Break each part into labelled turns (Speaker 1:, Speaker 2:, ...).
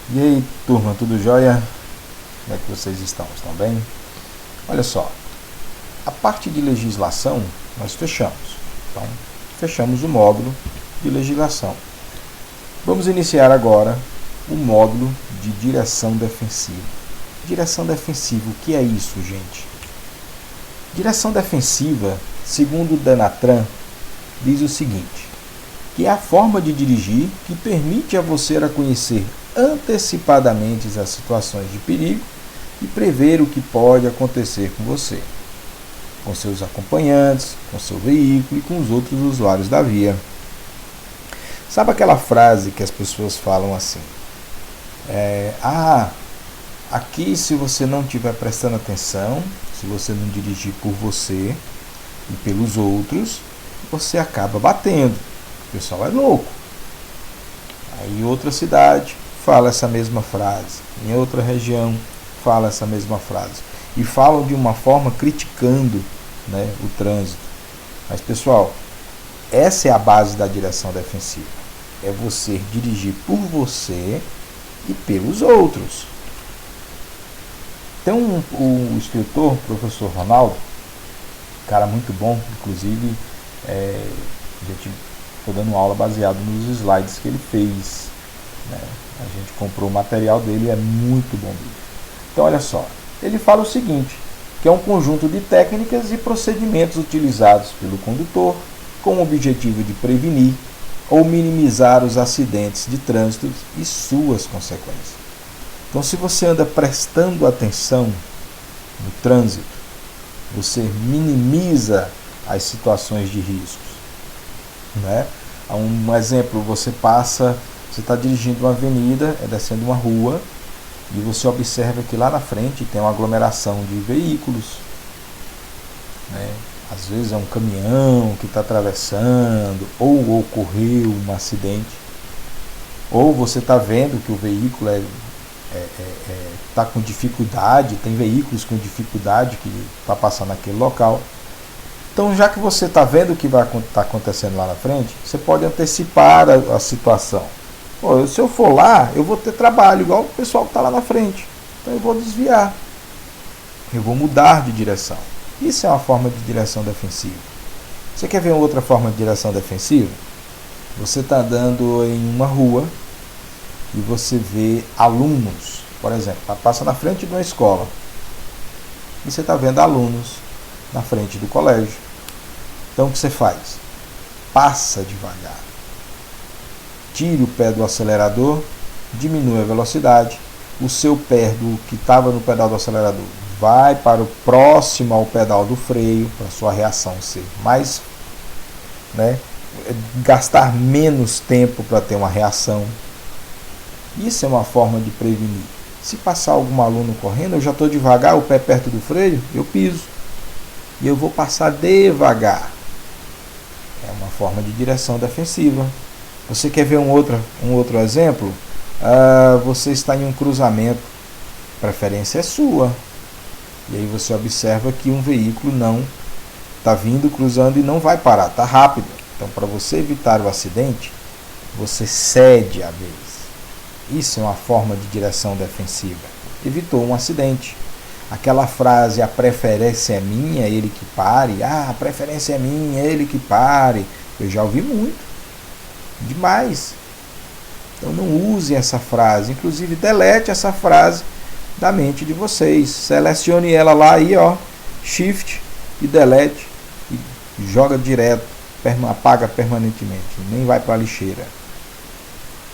Speaker 1: E aí, turma, tudo jóia? Como é que vocês estão? Estão bem? Olha só, a parte de legislação nós fechamos. Então, fechamos o módulo de legislação. Vamos iniciar agora o módulo de direção defensiva. Direção defensiva, o que é isso, gente? Direção defensiva, segundo o Denatran, diz o seguinte, que é a forma de dirigir que permite a você a conhecer antecipadamente as situações de perigo e prever o que pode acontecer com você, com seus acompanhantes, com seu veículo e com os outros usuários da via. Sabe aquela frase que as pessoas falam assim? Aqui se você não estiver prestando atenção, se você não dirigir por você e pelos outros, você acaba batendo. O pessoal é louco. Aí outra cidade fala essa mesma frase, em outra região fala essa mesma frase. E falam de uma forma criticando, né, o trânsito. Mas pessoal, essa é a base da direção defensiva. É você dirigir por você e pelos outros. Tem o escritor, o professor Ronaldo, cara muito bom, inclusive estou dando aula baseado nos slides que ele fez, né? A gente comprou o material dele, é muito bom livro. Então olha só, ele fala o seguinte, que é um conjunto de técnicas e procedimentos utilizados pelo condutor com o objetivo de prevenir ou minimizar os acidentes de trânsito e suas consequências. Então se você anda prestando atenção no trânsito, você minimiza as situações de riscos, né? Um exemplo, você está dirigindo uma avenida, descendo uma rua, e você observa que lá na frente tem uma aglomeração de veículos, né? Às vezes é um caminhão que está atravessando, ou ocorreu um acidente, ou você está vendo que o veículo está com dificuldade, tem veículos com dificuldade que está passando naquele local. Então, já que você está vendo o que vai estar acontecendo lá na frente, você pode antecipar a situação. Se eu for lá, eu vou ter trabalho, igual o pessoal que está lá na frente. Então, eu vou desviar. Eu vou mudar de direção. Isso é uma forma de direção defensiva. Você quer ver outra forma de direção defensiva? Você está andando em uma rua e você vê alunos, por exemplo, passa na frente de uma escola. E você está vendo alunos na frente do colégio. Então o que você faz? Passa devagar. Tire o pé do acelerador, diminui a velocidade. O seu pé do que estava no pedal do acelerador vai para o próximo ao pedal do freio, para a sua reação ser mais, gastar menos tempo para ter uma reação. Isso é uma forma de prevenir. Se passar algum aluno correndo, eu já estou devagar, o pé perto do freio, eu piso. E eu vou passar devagar. É uma forma de direção defensiva. Você quer ver um outro exemplo? Você está em um cruzamento. A preferência é sua. E aí você observa que um veículo não está vindo, cruzando e não vai parar. Está rápido. Então, para você evitar o acidente, você cede a vez. Isso é uma forma de direção defensiva. Evitou um acidente. Aquela frase, a preferência é minha, ele que pare. A preferência é minha, ele que pare. Eu já ouvi muito. Demais. Então não use essa frase. Inclusive, delete essa frase da mente de vocês. Selecione ela lá aí, Shift e delete. E joga direto. Apaga permanentemente. Nem vai para a lixeira.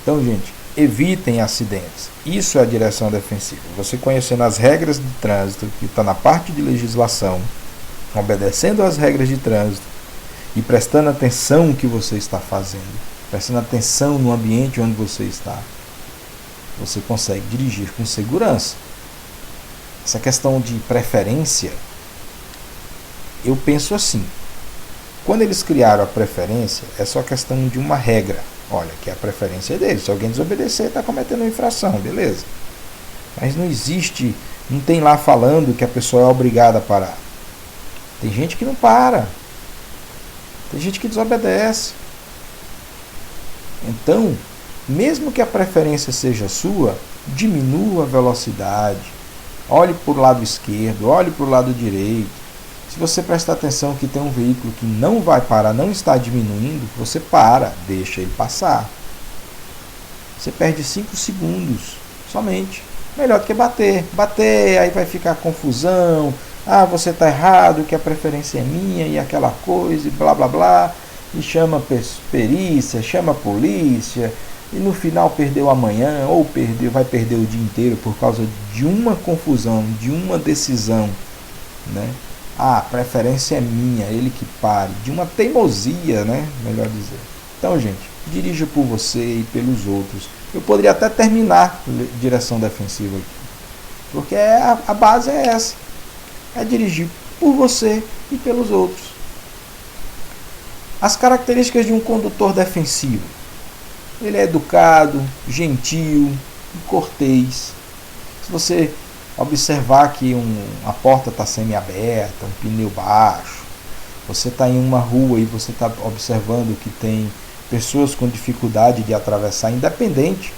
Speaker 1: Então, gente, evitem acidentes. Isso é a direção defensiva. Você conhecendo as regras de trânsito, que está na parte de legislação, obedecendo às regras de trânsito e prestando atenção no que você está fazendo, prestando atenção no ambiente onde você está, você consegue dirigir com segurança. Essa questão de preferência, eu penso assim, quando eles criaram a preferência, é só questão de uma regra. Olha, que a preferência é deles. Se alguém desobedecer, está cometendo uma infração, beleza. Mas não existe, não tem lá falando que a pessoa é obrigada a parar. Tem gente que não para. Tem gente que desobedece. Então, mesmo que a preferência seja sua, diminua a velocidade. Olhe para o lado esquerdo, olhe para o lado direito. Se você prestar atenção que tem um veículo que não vai parar, não está diminuindo, você para, deixa ele passar. Você perde 5 segundos, somente. Melhor do que bater. Bater, aí vai ficar confusão. Ah, você está errado, que a preferência é minha e aquela coisa, e blá blá blá. E chama perícia, chama a polícia. E no final perdeu amanhã, ou vai perder o dia inteiro por causa de uma confusão, de uma decisão, né? Ah, a preferência é minha, ele que pare. De uma teimosia, né? Melhor dizer. Então, gente, dirija por você e pelos outros. Eu poderia até terminar direção defensiva aqui, porque a base é essa. É dirigir por você e pelos outros. As características de um condutor defensivo. Ele é educado, gentil e cortês. Se você observar que a porta está semi-aberta, um pneu baixo, você está em uma rua e você está observando que tem pessoas com dificuldade de atravessar, independente,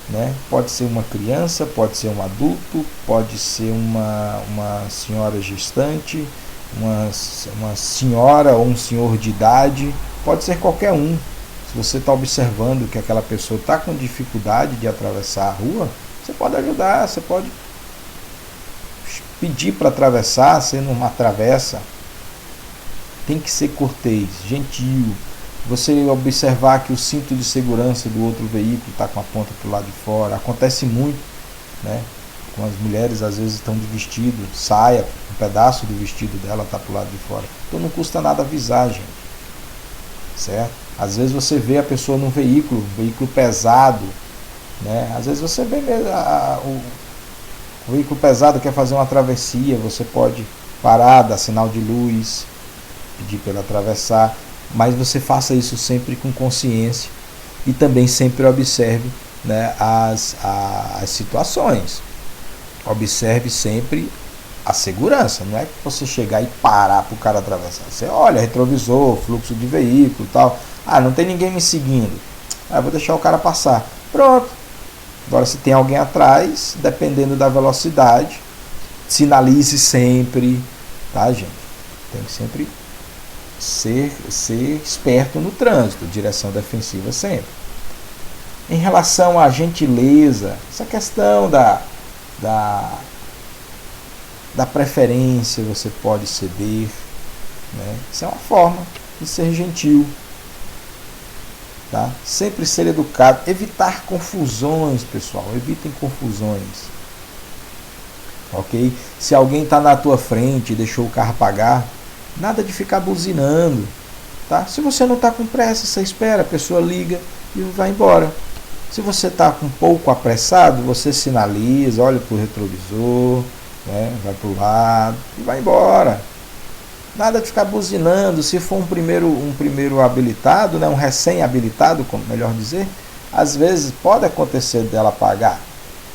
Speaker 1: né? Pode ser uma criança, pode ser um adulto, pode ser uma senhora gestante, uma senhora ou um senhor de idade, pode ser qualquer um. Se você está observando que aquela pessoa está com dificuldade de atravessar a rua, você pode ajudar, você pode pedir para atravessar, sendo uma travessa. Tem que ser cortês, gentil. Você observar que o cinto de segurança do outro veículo está com a ponta para o lado de fora. Acontece muito, né? Com as mulheres, às vezes estão de vestido, saia, um pedaço do vestido dela está para o lado de fora. Então não custa nada avisar, gente. Certo? Às vezes você vê a pessoa num veículo pesado, né? Às vezes você vê mesmo o veículo pesado quer fazer uma travessia, você pode parar, dar sinal de luz, pedir para ele atravessar, mas você faça isso sempre com consciência e também sempre observe, né, as situações. Observe sempre a segurança, não é que você chegar e parar para o cara atravessar. Você olha, retrovisor, fluxo de veículo e tal. Ah, não tem ninguém me seguindo. Ah, vou deixar o cara passar. Pronto. Agora, se tem alguém atrás, dependendo da velocidade, sinalize sempre, tá, gente? Tem que sempre ser esperto no trânsito, direção defensiva sempre. Em relação à gentileza, essa questão da preferência, você pode ceder, né? Isso é uma forma de ser gentil. Tá? Sempre ser educado, evitar confusões, pessoal, evitem confusões. Ok? Se alguém está na tua frente e deixou o carro apagar, nada de ficar buzinando. Tá? Se você não está com pressa, você espera, a pessoa liga e vai embora. Se você está um pouco apressado, você sinaliza, olha para o retrovisor, né? Vai para o lado e vai embora. Nada de ficar buzinando. Se for um primeiro habilitado, né, um recém-habilitado, como melhor dizer, às vezes pode acontecer dela apagar.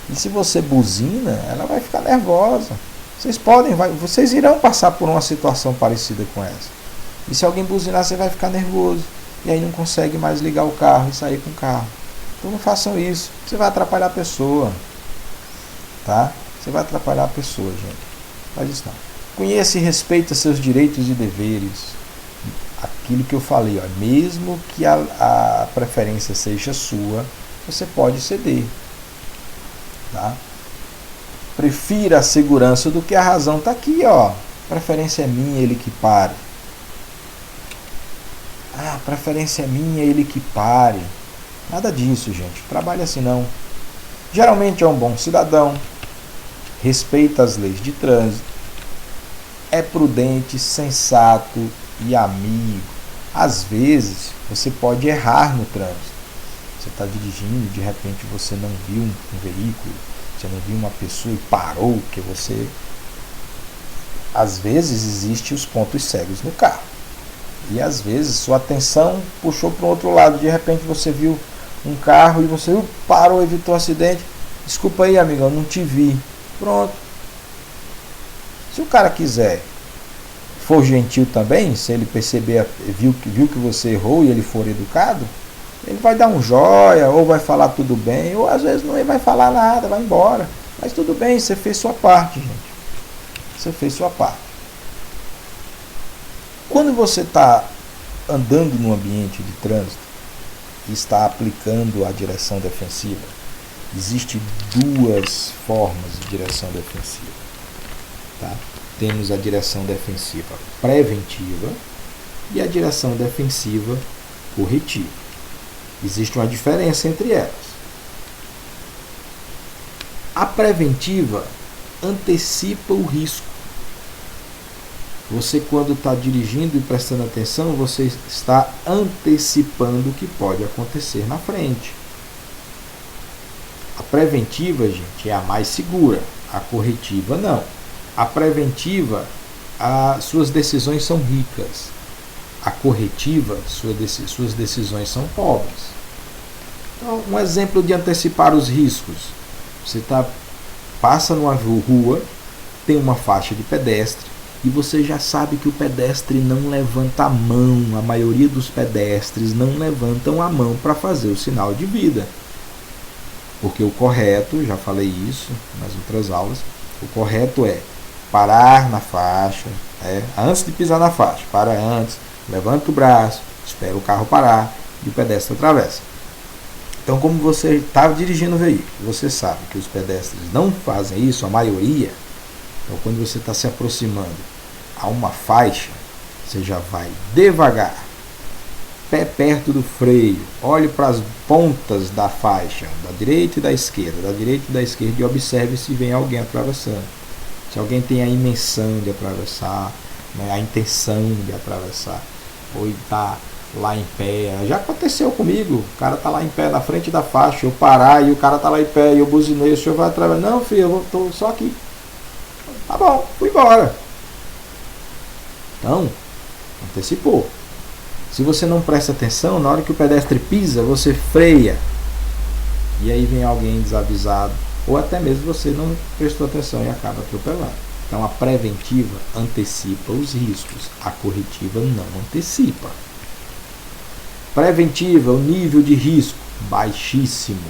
Speaker 1: E se você buzina, ela vai ficar nervosa. Vocês irão passar por uma situação parecida com essa. E se alguém buzinar, você vai ficar nervoso. E aí não consegue mais ligar o carro e sair com o carro. Então não façam isso. Você vai atrapalhar a pessoa. Tá? Você vai atrapalhar a pessoa, gente. Faz isso não. Conheça e respeita seus direitos e deveres. Aquilo que eu falei, ó, mesmo que a preferência seja sua, você pode ceder. Tá? Prefira a segurança do que a razão. Está aqui, ó. Preferência é minha, ele que pare. Ah, preferência é minha, ele que pare. Nada disso, gente. Trabalha assim não. Geralmente é um bom cidadão. Respeita as leis de trânsito. É prudente, sensato e amigo. Às vezes, você pode errar no trânsito. Você está dirigindo e de repente você não viu um veículo, você não viu uma pessoa e parou, que você... Às vezes existem os pontos cegos no carro. E às vezes sua atenção puxou para o outro lado. De repente você viu um carro e você parou, evitou o acidente. Desculpa aí, amigo, eu não te vi. Pronto. Se o cara quiser, for gentil também, se ele perceber, viu que você errou e ele for educado, Ele vai dar um joia, ou vai falar tudo bem, ou às vezes não vai falar nada, vai embora. Mas tudo bem, você fez sua parte, gente. Você fez sua parte. Quando você está andando no ambiente de trânsito e está aplicando a direção defensiva, existem duas formas de direção defensiva. Tá? Temos a direção defensiva preventiva e a direção defensiva corretiva. Existe uma diferença entre elas. A preventiva antecipa o risco. Você, quando está dirigindo e prestando atenção, você está antecipando o que pode acontecer na frente. A preventiva, gente, é a mais segura. A corretiva, não. A preventiva, suas decisões são ricas. A corretiva, suas decisões são pobres. Então, um exemplo de antecipar os riscos. Você passa numa rua, tem uma faixa de pedestre, e você já sabe que o pedestre não levanta a mão. A maioria dos pedestres não levantam a mão para fazer o sinal de vida. Porque o correto, já falei isso nas outras aulas, o correto é parar na faixa, antes de pisar na faixa, para antes, levanta o braço, espera o carro parar e o pedestre atravessa. Então, como você está dirigindo o veículo, você sabe que os pedestres não fazem isso, a maioria. Então, quando você está se aproximando a uma faixa, você já vai devagar, pé perto do freio, olhe para as pontas da faixa, da direita e da esquerda, e observe se vem alguém atravessando. Se alguém tem a intenção de atravessar, né, a intenção de atravessar, ou está lá em pé. Já aconteceu comigo, o cara está lá em pé na frente da faixa, eu parar e o cara está lá em pé e eu buzinei, o senhor vai atravessar. Não, filho, eu estou só aqui. Tá bom, fui embora. Então, antecipou. Se você não presta atenção, na hora que o pedestre pisa, você freia. E aí vem alguém desavisado, ou até mesmo você não prestou atenção e acaba atropelando. Então a preventiva antecipa os riscos, a corretiva não antecipa. Preventiva, o nível de risco baixíssimo.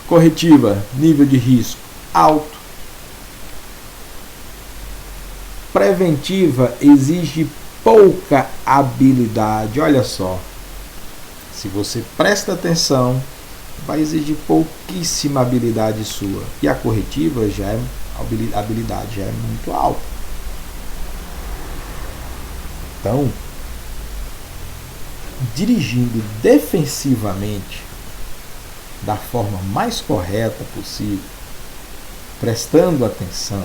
Speaker 1: Corretiva, nível de risco alto. Preventiva exige pouca habilidade. Olha só, se você presta atenção, vai exigir pouquíssima habilidade sua. E a corretiva a habilidade já é muito alta. Então, dirigindo defensivamente da forma mais correta possível, prestando atenção,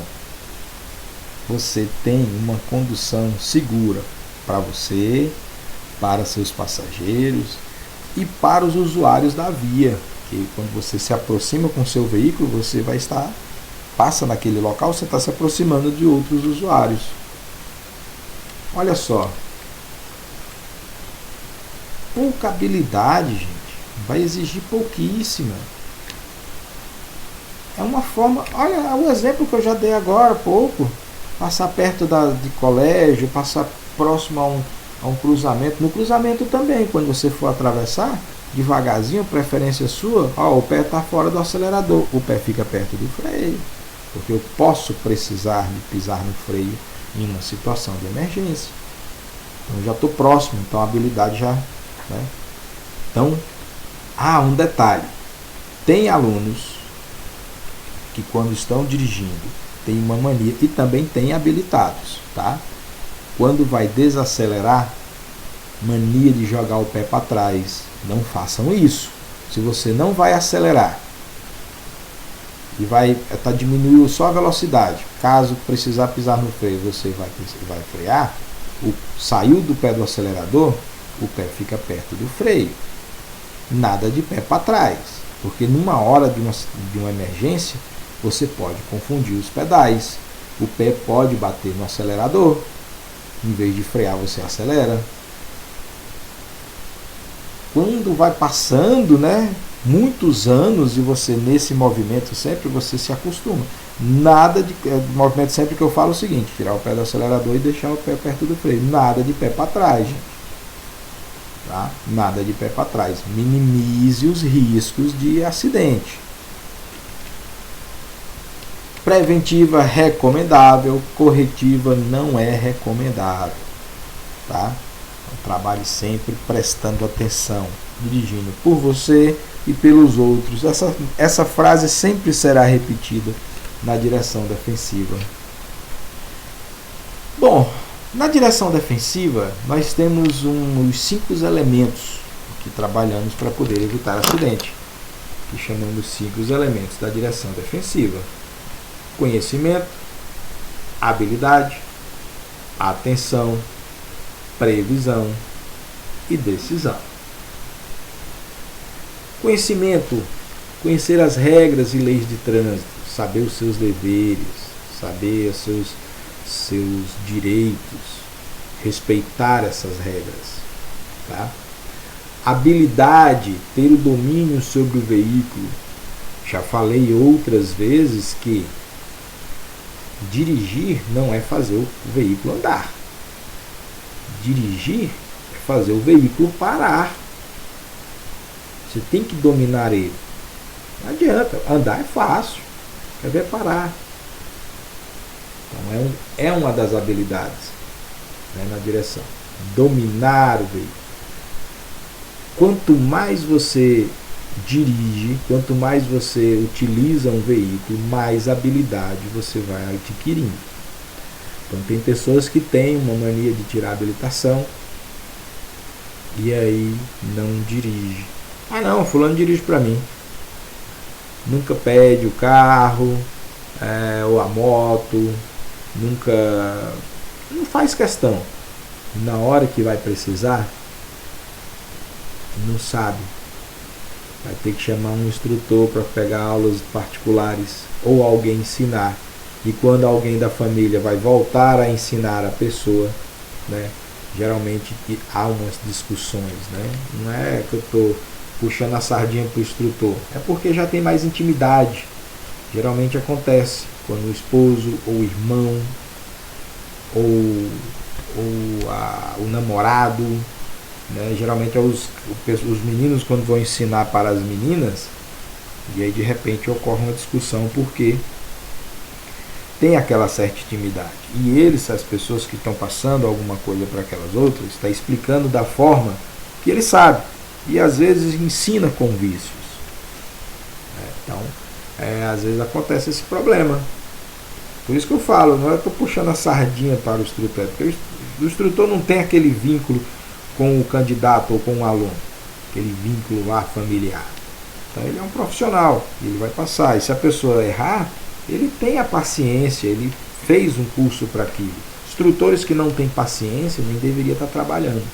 Speaker 1: você tem uma condução segura para você, para seus passageiros e para os usuários da via. Que quando você se aproxima com o seu veículo, você passa naquele local, você está se aproximando de outros usuários. Olha só, pouca habilidade, gente, vai exigir pouquíssima. É uma forma, olha o exemplo que eu já dei agora há pouco, passar perto de colégio, passar próximo a um cruzamento. No cruzamento também, quando você for atravessar, devagarzinho, preferência sua, o pé está fora do acelerador, o pé fica perto do freio, porque eu posso precisar de pisar no freio em uma situação de emergência. Então já estou próximo, então a habilidade já... Né? Então, um detalhe, tem alunos que quando estão dirigindo tem uma mania, e também tem habilitados, tá? Quando vai desacelerar, mania de jogar o pé para trás. Não façam isso. Se você não vai acelerar e vai diminuir só a velocidade, caso precisar pisar no freio, você vai frear, saiu do pé do acelerador, o pé fica perto do freio. Nada de pé para trás, porque numa hora de uma emergência, você pode confundir os pedais. O pé pode bater no acelerador. Em vez de frear, você acelera. Quando vai passando, muitos anos, e você nesse movimento sempre, você se acostuma. Nada de movimento sempre que eu falo o seguinte: tirar o pé do acelerador e deixar o pé perto do freio. Nada de pé para trás, gente. Tá? Nada de pé para trás. Minimize os riscos de acidente. Preventiva recomendável, corretiva não é recomendável. Tá? Então, trabalhe sempre prestando atenção, dirigindo por você e pelos outros. Essa frase sempre será repetida na direção defensiva. Bom, na direção defensiva nós temos os 5 elementos que trabalhamos para poder evitar acidente, que chamamos 5 elementos da direção defensiva: conhecimento, habilidade, atenção, previsão e decisão. Conhecimento: conhecer as regras e leis de trânsito, saber os seus deveres, saber os seus direitos, respeitar essas regras. Tá? Habilidade: ter o domínio sobre o veículo. Já falei outras vezes que dirigir não é fazer o veículo andar. Dirigir é fazer o veículo parar. Você tem que dominar ele. Não adianta. Andar é fácil. Quer ver parar. Então é uma das habilidades, né, na direção. Dominar o veículo. Quanto mais você dirige, quanto mais você utiliza um veículo, mais habilidade você vai adquirindo. Então tem pessoas que têm uma mania de tirar a habilitação e aí não dirige. Ah não, fulano dirige para mim. Nunca pede o carro, ou a moto, não faz questão. Na hora que vai precisar, não sabe. Vai ter que chamar um instrutor para pegar aulas particulares ou alguém ensinar. E quando alguém da família vai voltar a ensinar a pessoa, né, geralmente há umas discussões. Né? Não é que eu estou puxando a sardinha para o instrutor, é porque já tem mais intimidade. Geralmente acontece quando o esposo ou o irmão ou o namorado, né, geralmente é os meninos quando vão ensinar para as meninas, e aí de repente ocorre uma discussão porque tem aquela certa intimidade. E eles, as pessoas que estão passando alguma coisa para aquelas outras, está explicando da forma que ele sabe. E às vezes ensina com vícios. Então, às vezes acontece esse problema. Por isso que eu falo, não é que eu estou puxando a sardinha para o instrutor, porque o instrutor não tem aquele vínculo com o candidato ou com o aluno, aquele vínculo lá familiar. Então ele é um profissional, ele vai passar. E se a pessoa errar, ele tem a paciência, ele fez um curso para aquilo. Instrutores que não têm paciência nem deveria estar trabalhando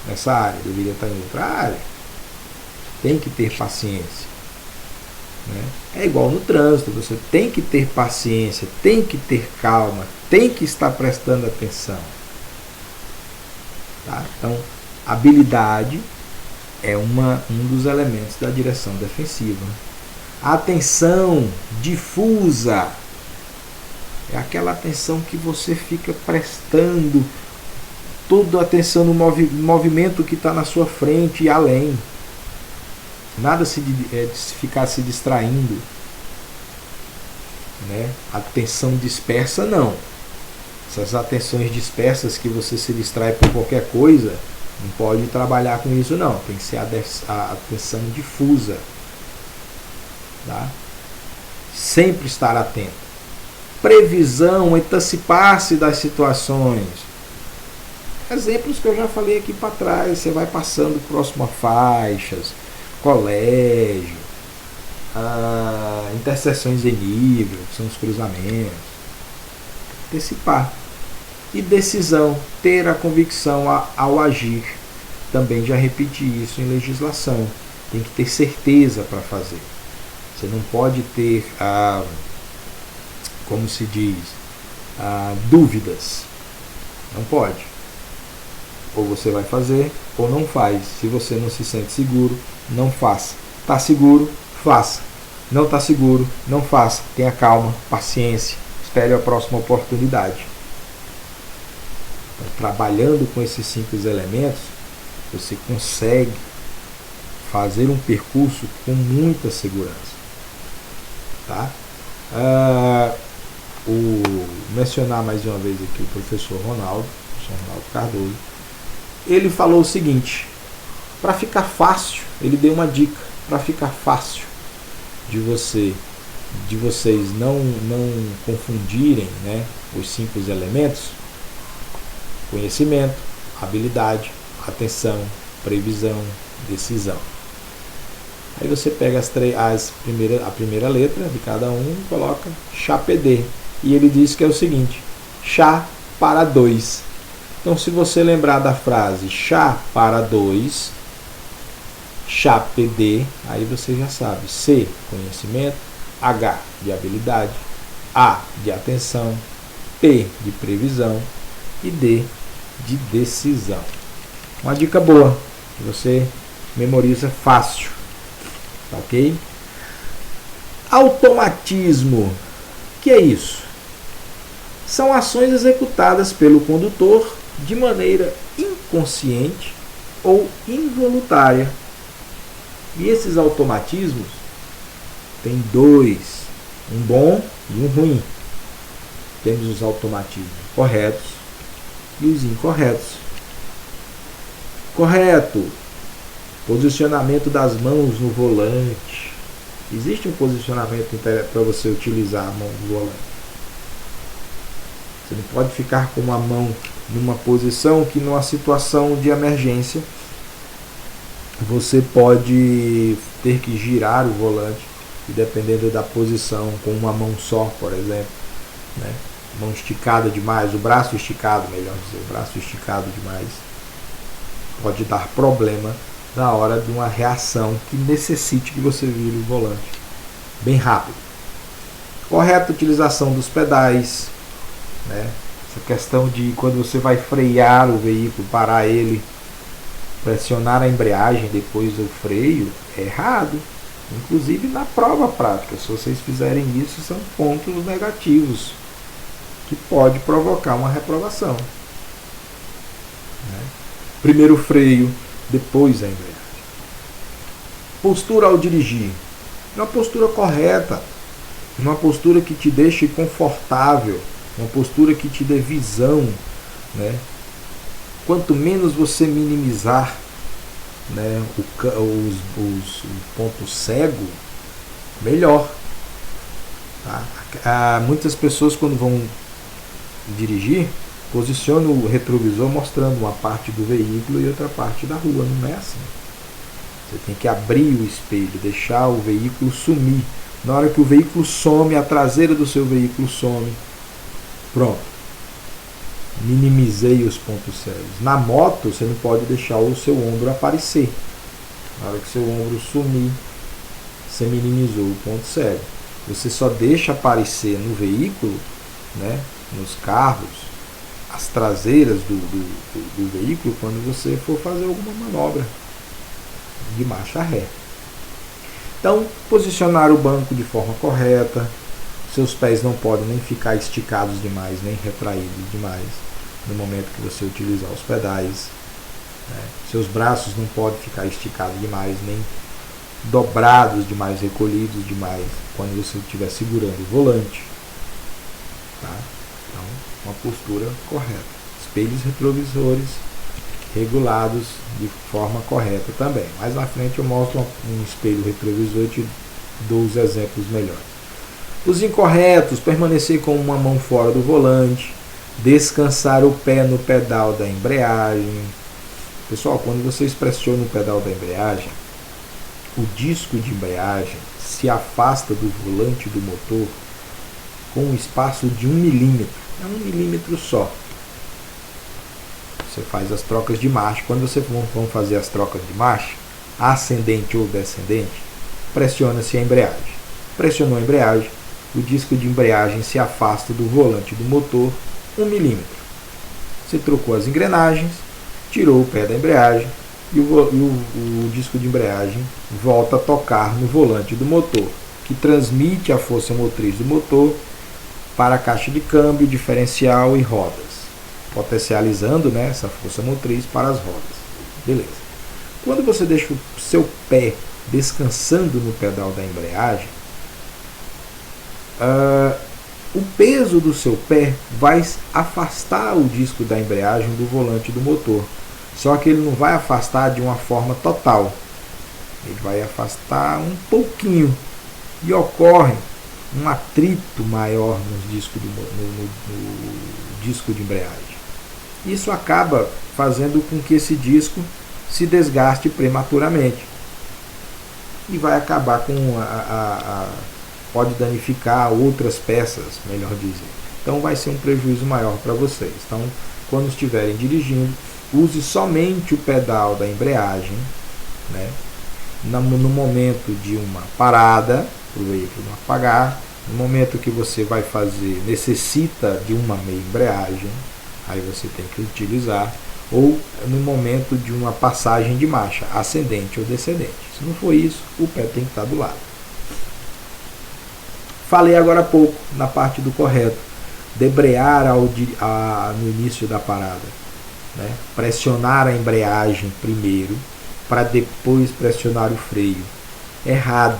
Speaker 1: nessa área, deveria estar em outra área. Tem que ter paciência. Né? É igual no trânsito, você tem que ter paciência, tem que ter calma, tem que estar prestando atenção. Tá? Então, habilidade é um dos elementos da direção defensiva. A atenção difusa é aquela atenção que você fica prestando toda a atenção no movimento que está na sua frente e além. Nada de ficar se distraindo. Né? Atenção dispersa não. Essas atenções dispersas que você se distrai por qualquer coisa, não pode trabalhar com isso não. Tem que ser a atenção difusa. Tá? Sempre estar atento. Previsão, antecipar-se das situações. Exemplos que eu já falei aqui para trás. Você vai passando próximo a faixas, colégio, interseções em nível, que são os cruzamentos. Antecipar. E decisão, ter a convicção ao agir. Também já repeti isso em legislação. Tem que ter certeza para fazer. Você não pode ter, como se diz, dúvidas. Não pode. Ou você vai fazer, ou não faz. Se você não se sente seguro, não faça. Está seguro, faça. Não está seguro, não faça. Tenha calma, paciência. Espere a próxima oportunidade. Então, trabalhando com esses 5 elementos, você consegue fazer um percurso com muita segurança. Tá? Mencionar mais uma vez aqui o professor Ronaldo Cardoso. Ele falou o seguinte: para ficar fácil, ele deu uma dica, para ficar fácil de vocês não confundirem, né, os 5 elementos: conhecimento, habilidade, atenção, previsão, decisão. Aí você pega a primeira letra de cada um e coloca CHAPD. E ele diz que é o seguinte: chá para 2. Então, se você lembrar da frase chá para 2, CHAPD, aí você já sabe: C, conhecimento, H, de habilidade, A, de atenção, P, de previsão e D, de decisão. Uma dica boa, que você memoriza fácil. Ok? Automatismo. O que é isso? São ações executadas pelo condutor de maneira inconsciente ou involuntária. E esses automatismos tem 2, um bom e um ruim. Temos os automatismos corretos e os incorretos. Correto: posicionamento das mãos no volante. Existe um posicionamento para você utilizar a mão no volante. Você não pode ficar com uma mão numa posição que, numa situação de emergência, você pode ter que girar o volante, e dependendo da posição, com uma mão só, por exemplo, né? Mão esticada demais, o braço esticado, melhor dizer, o braço esticado demais, pode dar problema na hora de uma reação que necessite que você vire o volante bem rápido. Correta utilização dos pedais, né? Essa questão de quando você vai frear o veículo, parar ele, pressionar a embreagem depois do freio, é errado. Inclusive na prova prática, se vocês fizerem isso, são pontos negativos que pode provocar uma reprovação, né? Primeiro freio, depois a embreagem. Postura ao dirigir. Uma postura correta, uma postura que te deixe confortável, uma postura que te dê visão, né? Quanto menos você minimizar, né, os pontos cegos, melhor. Tá? Muitas pessoas, quando vão dirigir, posicionam o retrovisor mostrando uma parte do veículo e outra parte da rua. Não é assim. Você tem que abrir o espelho, deixar o veículo sumir. Na hora que o veículo some, a traseira do seu veículo some. Pronto. Minimizei os pontos cegos. Na moto, você não pode deixar o seu ombro aparecer. Na hora que seu ombro sumir, você minimizou o ponto cego. Você só deixa aparecer no veículo, né, nos carros, as traseiras do veículo quando você for fazer alguma manobra de marcha ré. Então, posicionar o banco de forma correta. Seus pés não podem nem ficar esticados demais, nem retraídos demais no momento que você utilizar os pedais, né? Seus braços não podem ficar esticados demais, nem dobrados demais, recolhidos demais, quando você estiver segurando o volante. Tá? Então, uma postura correta. Espelhos retrovisores regulados de forma correta também. Mais na frente eu mostro um espelho retrovisor e te dou os exemplos melhores. Os incorretos: permanecer com uma mão fora do volante, descansar o pé no pedal da embreagem. Pessoal, quando vocês pressionam o pedal da embreagem, o disco de embreagem se afasta do volante do motor com um espaço de 1 milímetro. É 1 milímetro só. Você faz as trocas de marcha. Quando vocês vão fazer as trocas de marcha, ascendente ou descendente, pressiona-se a embreagem. Pressionou a embreagem, o disco de embreagem se afasta do volante do motor 1 milímetro. Você trocou as engrenagens, tirou o pé da embreagem e o disco de embreagem volta a tocar no volante do motor, que transmite a força motriz do motor para a caixa de câmbio, diferencial e rodas, potencializando, né, essa força motriz para as rodas. Beleza. Quando você deixa o seu pé descansando no pedal da embreagem, o peso do seu pé vai afastar o disco da embreagem do volante do motor. Só que ele não vai afastar de uma forma total. Ele vai afastar um pouquinho. E ocorre um atrito maior no disco de embreagem. Isso acaba fazendo com que esse disco se desgaste prematuramente. E vai acabar com pode danificar outras peças, melhor dizer. Então vai ser um prejuízo maior para vocês. Então, quando estiverem dirigindo, use somente o pedal da embreagem, né? No momento de uma parada, para o veículo não apagar, no momento que você vai fazer, necessita de uma meia embreagem, aí você tem que utilizar, ou no momento de uma passagem de marcha, ascendente ou descendente. Se não for isso, o pé tem que estar do lado. Falei agora há pouco, na parte do correto, debrear no início da parada, né? Pressionar a embreagem primeiro, para depois pressionar o freio. Errado.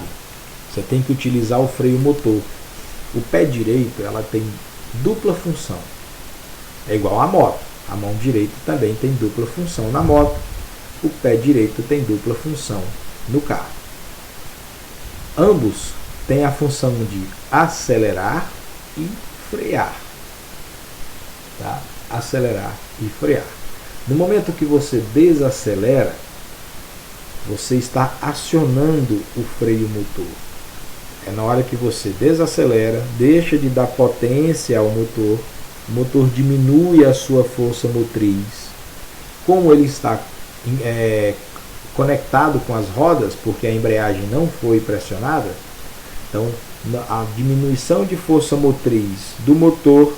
Speaker 1: Você tem que utilizar o freio motor. O pé direito, ela tem dupla função. É igual à moto. A mão direita também tem dupla função na moto. O pé direito tem dupla função no carro. Ambos têm a função de acelerar e frear. Tá? Acelerar e frear. No momento que você desacelera, você está acionando o freio motor. É na hora que você desacelera, deixa de dar potência ao motor, o motor diminui a sua força motriz. Como ele está conectado com as rodas, porque a embreagem não foi pressionada, então a diminuição de força motriz do motor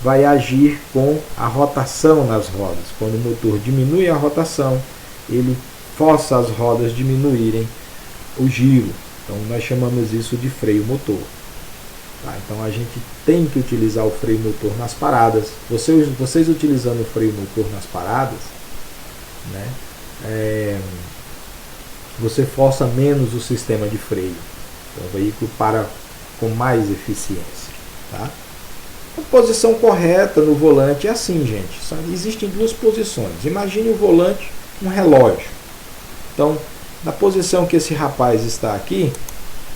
Speaker 1: vai agir com a rotação nas rodas. Quando o motor diminui a rotação, ele força as rodas diminuírem o giro. Então nós chamamos isso de freio motor. Tá? Então a gente tem que utilizar o freio motor nas paradas. Vocês utilizando o freio motor nas paradas, né, você força menos o sistema de freio. Então, o veículo para com mais eficiência. Tá? A posição correta no volante é assim, gente. Só existem duas posições. Imagine o volante, um relógio. Então, na posição que esse rapaz está aqui,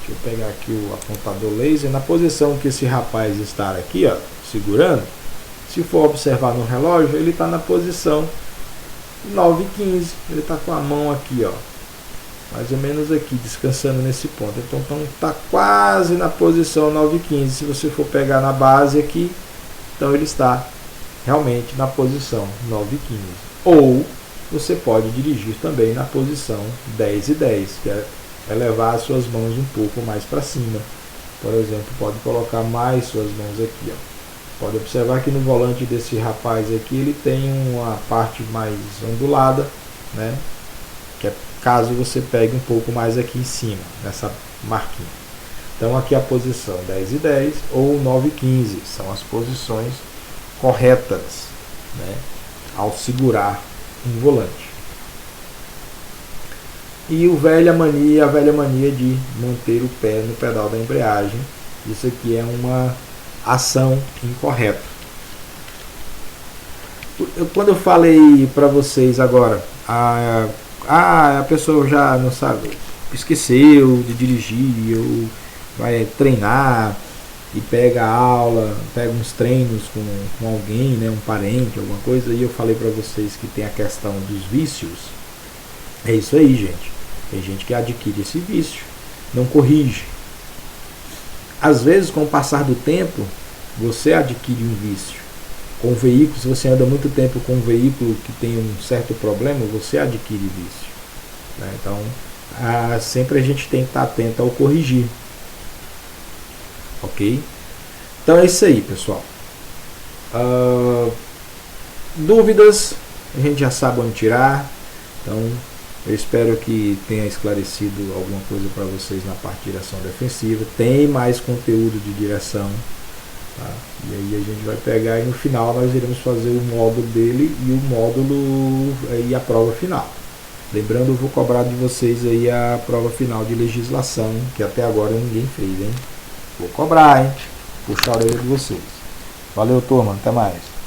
Speaker 1: deixa eu pegar aqui o apontador laser, na posição que esse rapaz está aqui, ó, segurando, se for observar no relógio, ele está na posição 9h15, ele está com a mão aqui, ó, mais ou menos aqui, descansando nesse ponto. Então está quase na posição 9h15. Se você for pegar na base aqui, então ele está realmente na posição 9h15. Ou você pode dirigir também na posição 10h10, que é elevar as suas mãos um pouco mais para cima. Por exemplo, pode colocar mais suas mãos aqui, ó. Pode observar que no volante desse rapaz aqui ele tem uma parte mais ondulada, né? Que é caso você pegue um pouco mais aqui em cima, nessa marquinha. Então aqui a posição 10h10 ou 9h15 são as posições corretas, né, ao segurar um volante. E a velha mania de manter o pé no pedal da embreagem. Isso aqui é uma ação incorreta. Quando eu falei para vocês agora, a pessoa já não sabe, esqueceu de dirigir, ou vai treinar e pega aula, pega uns treinos com alguém, né, um parente, alguma coisa, e eu falei para vocês que tem a questão dos vícios. É isso aí, gente. Tem gente que adquire esse vício, não corrige. Às vezes, com o passar do tempo, você adquire um vício. Com o veículo, se você anda muito tempo com um veículo que tem um certo problema, você adquire vício. Né? Então, sempre a gente tem que estar atento ao corrigir. Ok? Então é isso aí, pessoal. Dúvidas, a gente já sabe onde tirar. Então, eu espero que tenha esclarecido alguma coisa para vocês na parte de direção defensiva. Tem mais conteúdo de direção. Tá? E aí a gente vai pegar e no final nós iremos fazer o módulo dele e o módulo e a prova final. Lembrando, eu vou cobrar de vocês aí a prova final de legislação, que até agora ninguém fez, hein? Vou cobrar, hein? Puxar a orelha de vocês. Valeu, turma. Até mais.